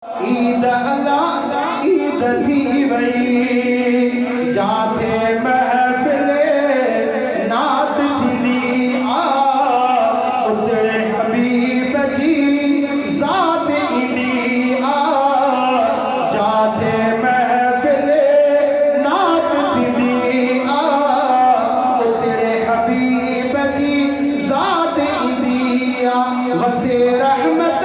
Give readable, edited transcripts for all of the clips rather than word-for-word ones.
ईद अल्लाह ईद थी वई जाते महफिले नात थी आ उतरे हबीब जी ज़ात इनी आ जाते महफिले नात थी आ उतरे हबीब जी ज़ात इनी आ वसे रहमत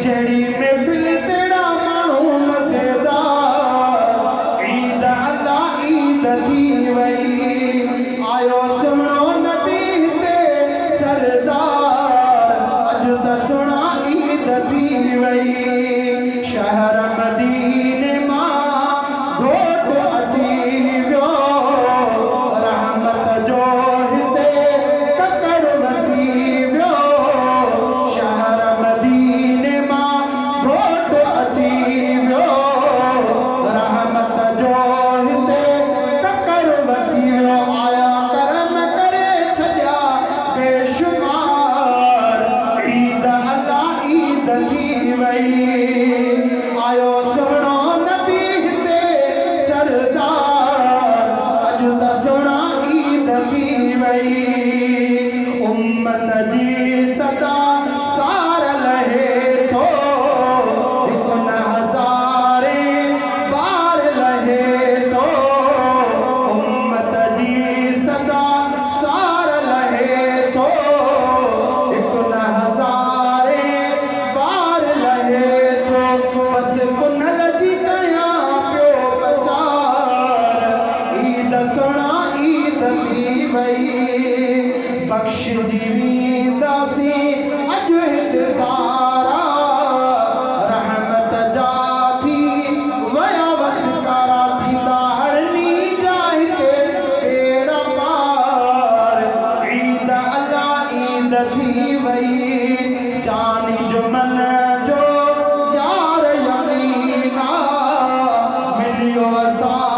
जड़ी महफिल तेरा माण्हू मज़ेदार ईद अल्लाह ईद थी वई आयो सुनो नबी ते सरदार अज त सुना ईद थी वई शहर मदीने मां घोट अची वियो रहमत जो हिते ककर वसी वियो शहर मदीने मां घोट अची वियो रहमत जो हिते ककर वसी वियो आया करम करे छॾिया बेशुमार ईद अल्लाह ईद थी वई आयो सुहिणो नबी हिते सरदार अॼु त सुहिणा ईद थी वई उम्मत जी सदा सार लहे थो हिकु न हज़ारे बार लहे थो उम्मत जी सदा सार लहे थो हिकु न हज़ारे बार लहे थो बसि कुनल जी कयां पियो प्रचार ईद सुहिणा ईद थी वई बख़्श जीवींदासीं अॼु हिते सारा रहमत जा थी वया वसकारा थींदा हरनी जा हिते बेड़ा पार ईद अल्लाह ईद थी वई जानी जुमन जो यार यमीना मिलियो असां